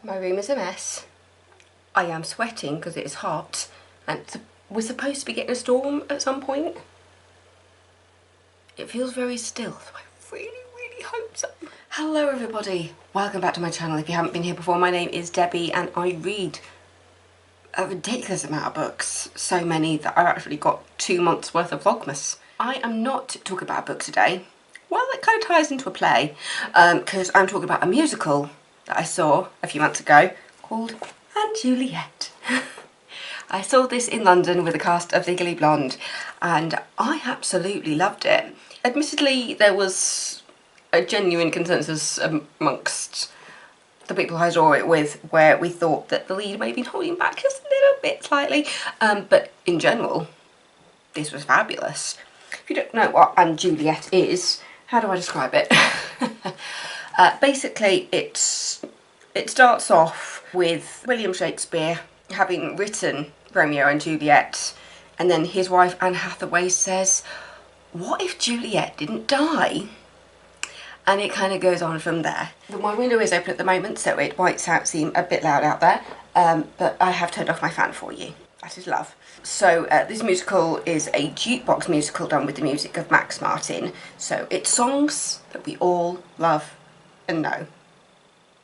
My room is a mess. I am sweating because it is hot, and we're supposed to be getting a storm at some point. It feels very still, so I really hope so. Hello everybody, welcome back to my channel. If you haven't been here before, my name is Debbie and I read a ridiculous amount of books. So many that I've actually got 2 months worth of Vlogmas. I am not talking about a book today. Well, it kind of ties into a play, because I'm talking about a musical that I saw a few months ago called Juliet. I saw this in London with a cast of Legally Blonde and I absolutely loved it. Admittedly, there was a genuine consensus amongst the people I saw it with where we thought that the lead may have been holding back just a little bit slightly, but in general, this was fabulous. If you don't know what Juliet is, how do I describe it? Basically, it starts off with William Shakespeare having written Romeo and Juliet, and then his wife Anne Hathaway says, what if Juliet didn't die? And it kind of goes on from there. My window is open at the moment, so it might seem a bit loud out there, but I have turned off my fan for you. That is love. So this musical is a jukebox musical done with the music of Max Martin. So it's songs that we all love and know.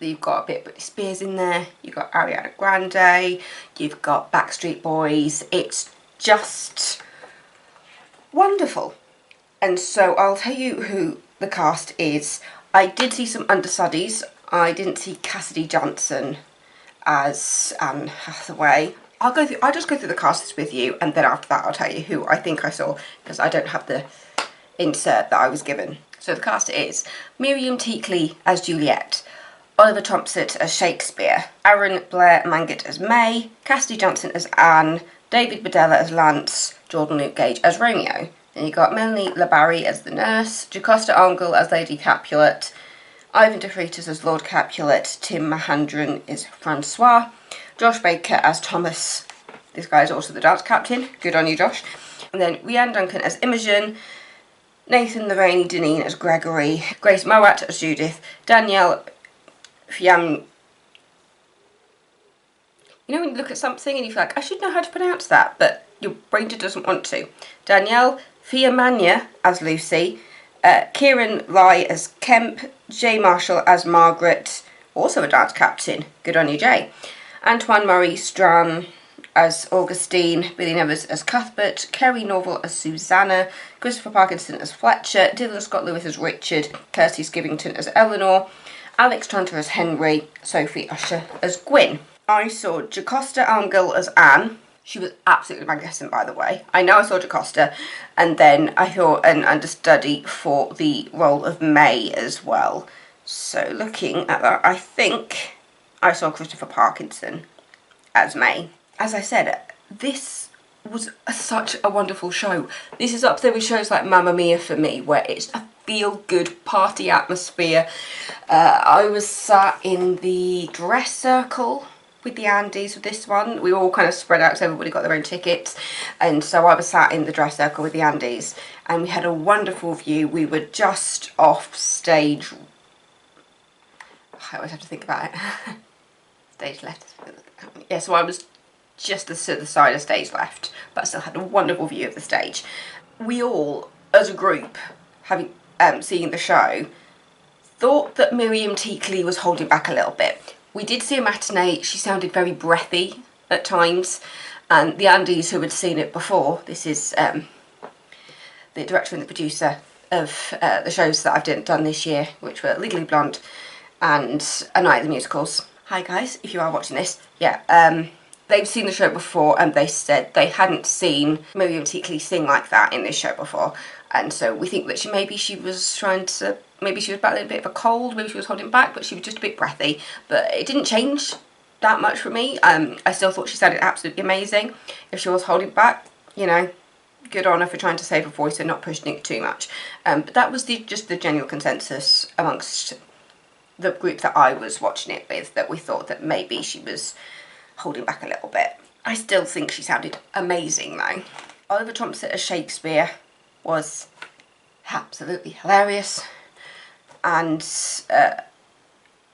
You've got a bit of Britney Spears in there, you've got Ariana Grande, you've got Backstreet Boys. It's just wonderful. And so I'll tell you who the cast is. I did see some understudies. I didn't see Cassidy Johnson as Anne Hathaway. I'll just go through the cast with you, and then after that I'll tell you who I think I saw, because I don't have the insert that I was given. So the cast is Miriam Teakley as Juliet, Oliver Thompson as Shakespeare, Aaron Blair Mangett as May, Cassidy Johnson as Anne, David Badella as Lance, Jordan Luke Gage as Romeo. Then you got Melanie LaBarry as the nurse, Jocasta Armgall as Lady Capulet, Ivan de Freitas as Lord Capulet, Tim Mahandran is Francois, Josh Baker as Thomas. This guy is also the dance captain. Good on you, Josh. And then Rhiannon Duncan as Imogen, Nathan Lorraine Deneen as Gregory, Grace Mowat as Judith, Danielle Fiam. You know when you look at something and you feel like, I should know how to pronounce that, but your brain just doesn't want to. Danielle Fiamania as Lucy, Kieran Lai as Kemp, Jay Marshall as Margaret, also a dance captain. Good on you, Jay. Antoine Marie Strachan as Augustine, Billy Nevers as Cuthbert, Kerry Norval as Susanna, Christopher Parkinson as Fletcher, Dylan Scott Lewis as Richard, Kirsty Skivington as Eleanor, Alex Tranter as Henry, Sophie Usher as Gwyn. I saw Jocasta Armgall as Anne. She was absolutely magnificent, by the way. I know I saw Jocasta, and then I saw an understudy for the role of May as well. So looking at that, I think I saw Christopher Parkinson as May. As I said, this was such a wonderful show. This is up there with shows like Mamma Mia for me, where it's a feel-good party atmosphere. I was sat in the dress circle with the Andes with this one. We were all kind of spread out, so everybody got their own tickets, and so I was sat in the dress circle with the Andes, and we had a wonderful view. We were just off stage. I always have to think about it. Stage left. Yeah, so I was just to the side of stage left, but I still had a wonderful view of the stage. We all, as a group, having seen the show, thought that Miriam Teakley was holding back a little bit. We did see a matinee. She sounded very breathy at times, and the Andes, who had seen it before, this is the director and the producer of the shows that I've done this year, which were Legally Blonde and A Night of the Musicals. Hi guys, if you are watching this. Yeah, they've seen the show before, and they said they hadn't seen Miriam Teakley sing like that in this show before, and so we think that maybe she was battling a bit of a cold, maybe she was holding back, but she was just a bit breathy. But it didn't change that much for me. I still thought she sounded absolutely amazing. If she was holding back, you know, good on her for trying to save her voice and not pushing it too much. But that was just the general consensus amongst the group that I was watching it with, that we thought that maybe she was holding back a little bit. I still think she sounded amazing though. Oliver Thompson as Shakespeare was absolutely hilarious, and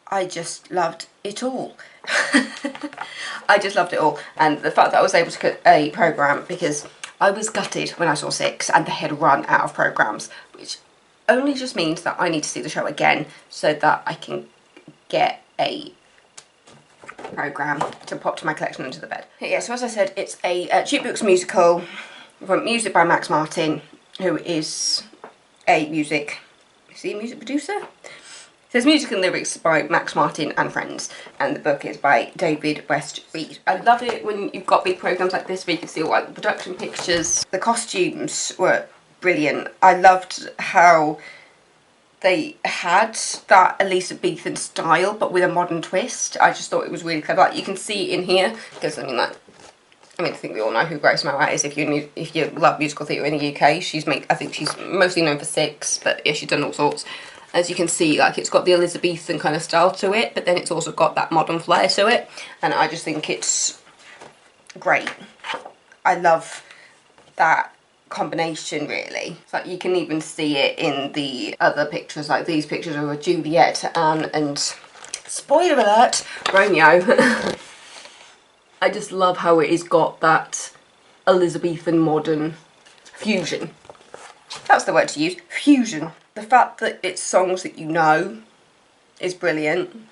I just loved it all. I just loved it all. And the fact that I was able to cut a programme, because I was gutted when I saw 6 and they had run out of programmes, which only just means that I need to see the show again so that I can get a programme to pop to my collection under the bed. Yeah, so as I said, it's a jukebox musical from music by Max Martin, who is a music producer? There's music and lyrics by Max Martin and friends, and the book is by David West Reed. I love it when you've got big programmes like this where you can see all like the production pictures. The costumes were brilliant. I loved how they had that Elizabethan style but with a modern twist. I just thought it was really clever. Like, you can see in here, because I think we all know who Grace Mowat is if you love musical theatre in the UK. I think she's mostly known for 6, but yeah, she's done all sorts. As you can see, like, it's got the Elizabethan kind of style to it, but then it's also got that modern flair to it, and I just think it's great. I love that combination, really. It's like you can even see it in the other pictures, like these pictures of Juliet, Anne, and spoiler alert, Romeo. I just love how it has got that Elizabethan modern fusion. That's the word to use, fusion. The fact that it's songs that you know is brilliant.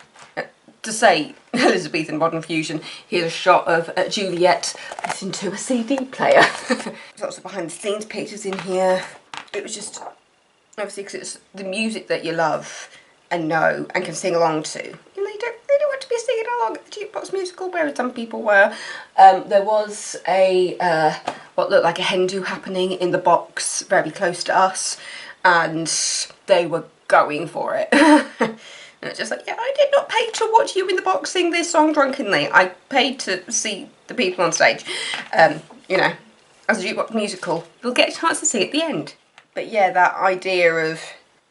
To say Elizabethan modern fusion, here's a shot of Juliet listening to a CD player. There's lots of behind the scenes pictures in here. It was just, obviously, because it's the music that you love and know and can sing along to. You know, you don't really want to be singing along at the jukebox musical, whereas some people were. There was a what looked like a hen do happening in the box very close to us, and they were going for it. And it's just like, yeah, I did not pay to watch you in the box sing this song drunkenly. I paid to see the people on stage. You know, as a jukebox musical, you'll get a chance to see it at the end. But yeah, that idea of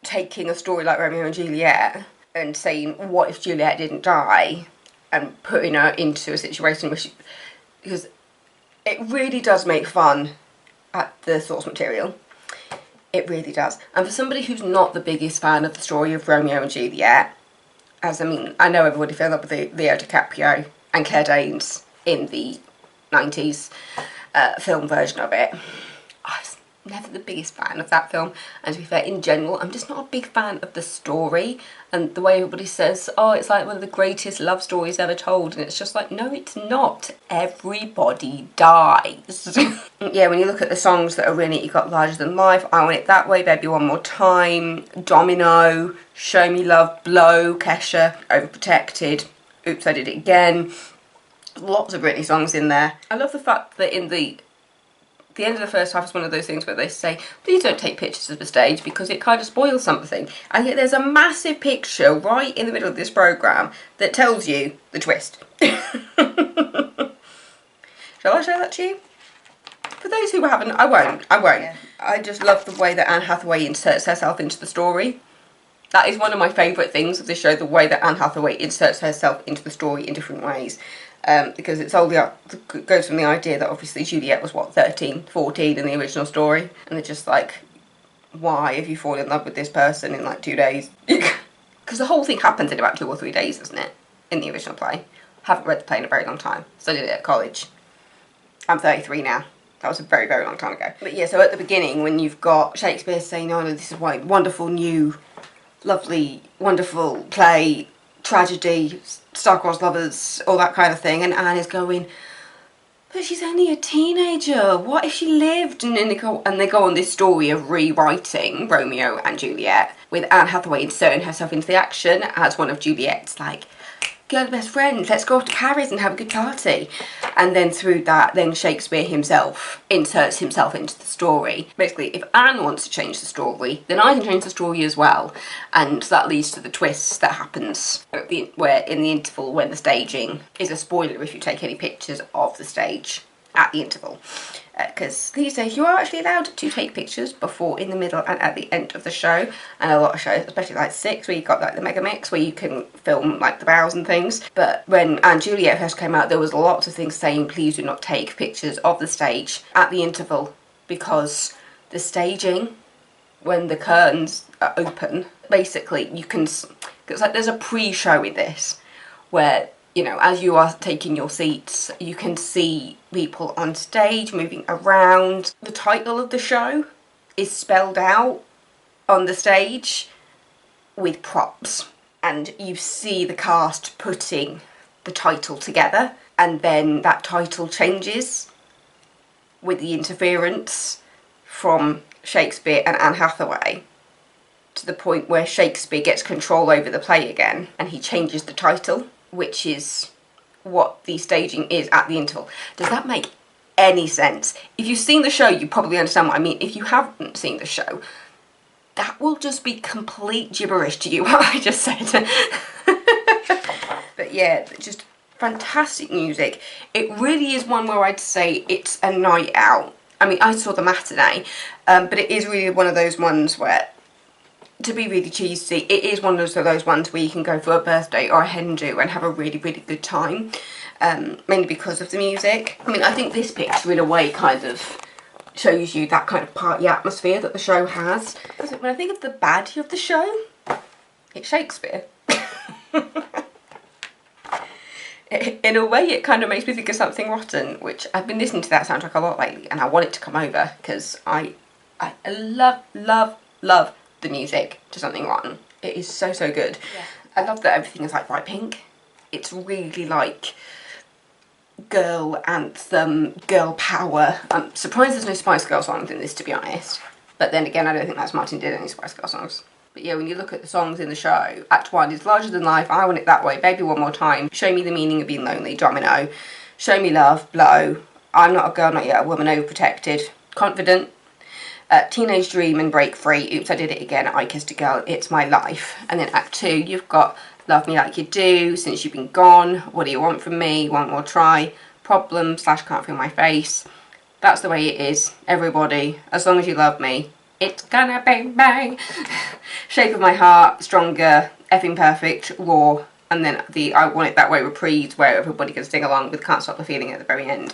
taking a story like Romeo and Juliet and saying, what if Juliet didn't die? And putting her into a situation where because it really does make fun at the source material. It really does. And for somebody who's not the biggest fan of the story of Romeo and Juliet, I know everybody fell in love with Leo DiCaprio and Claire Danes in the 90s film version of it. I was never the biggest fan of that film, and to be fair, in general, I'm just not a big fan of the story and the way everybody says, oh, it's like one of the greatest love stories ever told, and it's just like, no, it's not. Everybody dies. Yeah, when you look at the songs that are in it, you've got Larger Than Life, I Want It That Way, Baby One More Time, Domino, Show Me Love, Blow, Kesha, Overprotected, Oops, I Did It Again. Lots of Britney songs in there. I love the fact that in the end of the first half is one of those things where they say, please don't take pictures of the stage because it kind of spoils something. And yet there's a massive picture right in the middle of this programme that tells you the twist. Shall I show that to you? For those who haven't, I won't. Yeah. I just love the way that Anne Hathaway inserts herself into the story. That is one of my favourite things of this show, the way that Anne Hathaway inserts herself into the story in different ways. Because it goes from the idea that obviously Juliet was, what, 13, 14 in the original story. And they're just like, why have you fallen in love with this person in like 2 days? Because the whole thing happens in about 2 or 3 days, doesn't it? In the original play. Haven't read the play in a very long time. Studied it at college. I'm 33 now. That was a very, very long time ago. But yeah, so at the beginning, when you've got Shakespeare saying, oh, this is why wonderful new, lovely, wonderful play, tragedy, star-crossed lovers, all that kind of thing, and Anne is going, but she's only a teenager, what if she lived? And then they go on this story of rewriting Romeo and Juliet, with Anne Hathaway inserting herself into the action as one of Juliet's, like, girl best friends, let's go off to Paris and have a good party. And then through that, then Shakespeare himself inserts himself into the story. Basically, if Anne wants to change the story, then I can change the story as well. And that leads to the twist that happens where in the interval when the staging is a spoiler if you take any pictures of the stage at the interval. Because these days you are actually allowed to take pictures before, in the middle and at the end of the show, and a lot of shows, especially like 6 where you've got like the mega mix where you can film like the bows and things. But when Anne Juliet first came out, there was lots of things saying please do not take pictures of the stage at the interval, because the staging, when the curtains are open, basically you can Because like there's a pre-show in this where, you know, as you are taking your seats, you can see people on stage moving around. The title of the show is spelled out on the stage with props, and you see the cast putting the title together, and then that title changes with the interference from Shakespeare and Anne Hathaway to the point where Shakespeare gets control over the play again and he changes the title, which is what the staging is at the interval. Does that make any sense? If you've seen the show, you probably understand what I mean. If you haven't seen the show, that will just be complete gibberish to you, what I just said. But yeah, just fantastic music. It really is one where I'd say it's a night out. I mean, I saw the matinee, but it is really one of those ones where, to be really cheesy, it is one of those ones where you can go for a birthday or a hen do and have a really, really good time, mainly because of the music. I mean, I think this picture in a way kind of shows you that kind of party atmosphere that the show has. When I think of the baddie of the show, it's Shakespeare. In a way, it kind of makes me think of Something Rotten, which I've been listening to that soundtrack a lot lately, and I want it to come over because I love the music to Something Rotten. It is so, so good. Yeah. I love that everything is like bright pink. It's really like girl anthem, girl power. I'm surprised there's no Spice Girl songs in this, to be honest. But then again, I don't think Max Martin did any Spice Girl songs. But yeah, when you look at the songs in the show, Act 1 is Larger Than Life, I Want It That Way, Baby One More Time, Show Me the Meaning of Being Lonely, Domino, Show Me Love, Blow, I'm Not a Girl, Not Yet a Woman, Overprotected, Confident, Teenage Dream and Break Free, Oops, I Did It Again, I Kissed a Girl, It's My Life. And then Act 2, you've got Love Me Like You Do, Since You've Been Gone, What Do You Want From Me, One More Try, Problem / Can't Feel My Face, That's the Way It Is, Everybody, As Long As You Love Me, It's Gonna Bang Bang, Shape of My Heart, Stronger, Effing Perfect, Raw, and then the I Want It That Way reprise where everybody can sing along with Can't Stop the Feeling at the very end.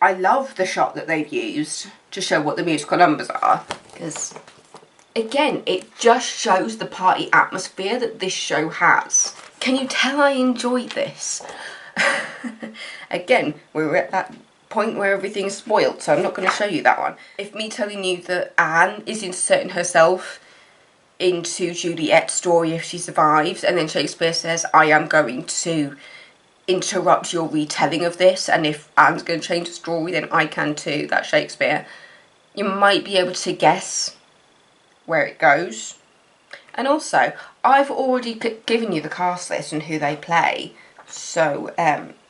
I love the shot that they've used to show what the musical numbers are, because again, it just shows the party atmosphere that this show has. Can you tell I enjoyed this? Again, we're at that point where everything's spoiled, so I'm not going to show you that one. If me telling you that Anne is inserting herself into Juliet's story if she survives, and then Shakespeare says, I am going to interrupt your retelling of this, and if Anne's going to change the story, then I can too, that's Shakespeare, you might be able to guess where it goes. And also, I've already given you the cast list and who they play, so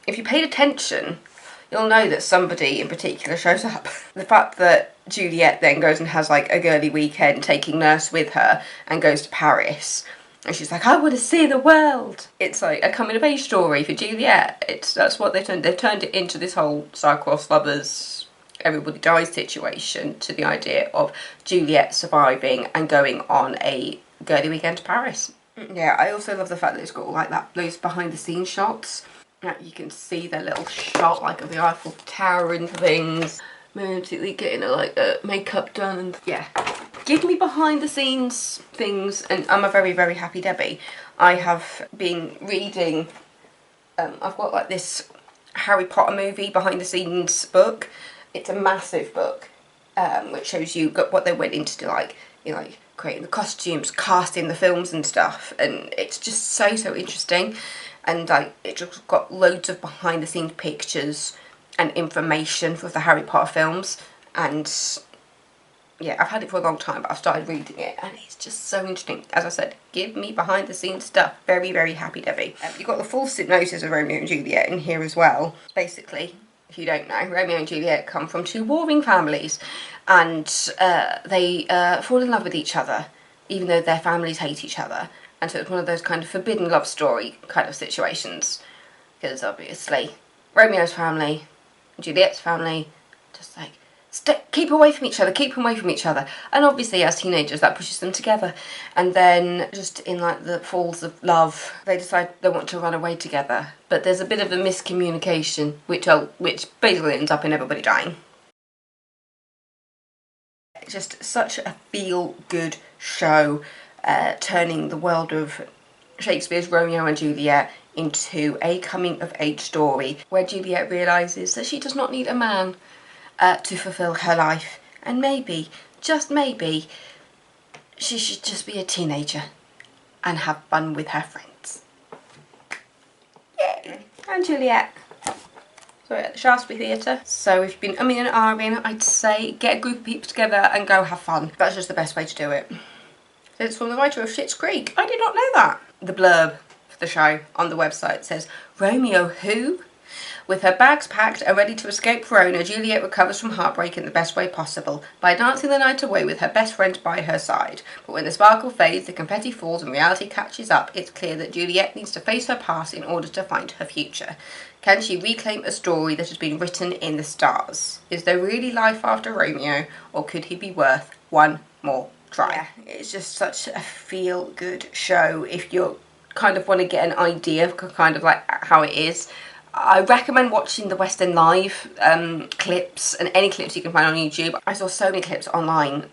if you paid attention, you'll know that somebody in particular shows up. The fact that Juliet then goes and has like a girly weekend taking Nurse with her and goes to Paris, and she's like, I want to see the world. It's like a coming of age story for Juliet. That's what they've turned it into, this whole star-crossed lovers, everybody dies situation, to the idea of Juliet surviving and going on a girly weekend to Paris. Yeah, I also love the fact that it's got all like those behind the scenes shots. You can see their little shot like of the Eiffel Tower and things. Romantically getting like makeup done and yeah. Give me behind the scenes things, and I'm a very, very happy Debbie. I have been reading, I've got like this Harry Potter movie behind the scenes book. It's a massive book, which shows you what they went into, like, you know, like creating the costumes, casting the films and stuff, and it's just so, so interesting. And like, it just got loads of behind the scenes pictures and information for the Harry Potter films, and yeah, I've had it for a long time, but I've started reading it, and it's just so interesting. As I said, give me behind the scenes stuff. Very, very happy Debbie. You've got the full synopsis of Romeo and Juliet in here as well. Basically, if you don't know, Romeo and Juliet come from two warring families, and they fall in love with each other, even though their families hate each other. And so it's one of those kind of forbidden love story kind of situations, because obviously Romeo's family, Juliet's family, just like, keep away from each other, keep away from each other. And obviously as teenagers that pushes them together. And then just in like the falls of love, they decide they want to run away together. But there's a bit of a miscommunication, which basically ends up in everybody dying. Just such a feel-good show, turning the world of Shakespeare's Romeo and Juliet into a coming-of-age story where Juliet realises that she does not need a man to fulfil her life, and maybe, just maybe, she should just be a teenager and have fun with her friends. Yay! And Juliet. Sorry, at the Shaftesbury Theatre. So if you've been umming and ahhing, I'd say get a group of people together and go have fun. That's just the best way to do it. So it's from the writer of Schitt's Creek. I did not know that. The blurb for the show on the website says, Romeo who? With her bags packed and ready to escape Verona, Juliet recovers from heartbreak in the best way possible by dancing the night away with her best friend by her side. But when the sparkle fades, the confetti falls and reality catches up, it's clear that Juliet needs to face her past in order to find her future. Can she reclaim a story that has been written in the stars? Is there really life after Romeo, or could he be worth one more try? Yeah, it's just such a feel-good show if you kind of want to get an idea of kind of like how it is. I recommend watching the West End Live clips and any clips you can find on YouTube. I saw so many clips online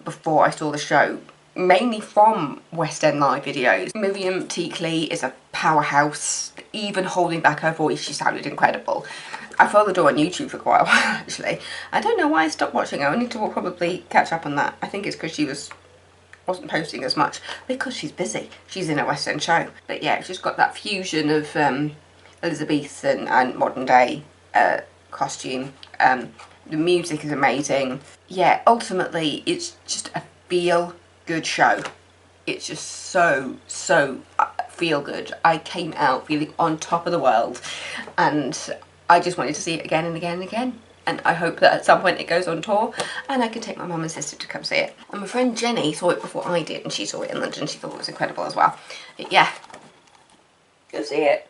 before I saw the show, mainly from West End Live videos. Miriam Teakley is a powerhouse. Even holding back her voice, she sounded incredible. I followed her on YouTube for quite a while, actually. I don't know why I stopped watching her. I need to probably catch up on that. I think it's because she wasn't posting as much, because she's busy. She's in a West End show. But yeah, she's got that fusion of Elizabethan and modern day costume. The music is amazing. Yeah, ultimately it's just a feel good show. It's just so feel good. I came out feeling on top of the world, and I just wanted to see it again and again and again. And I hope that at some point it goes on tour and I can take my mum and sister to come see it. And my friend Jenny saw it before I did, and she saw it in London. She thought it was incredible as well. But yeah, go see it.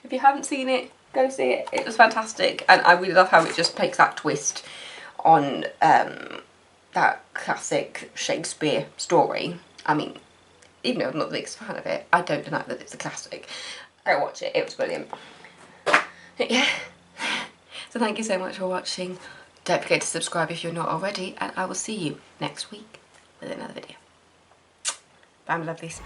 If you haven't seen it, go see it. It was fantastic, and I really love how it just takes that twist on that classic Shakespeare story. I mean, even though I'm not the biggest fan of it, I don't deny that it's a classic. Go watch it, it was brilliant. Yeah, so thank you so much for watching. Don't forget to subscribe if you're not already, and I will see you next week with another video. Bye, my lovelies.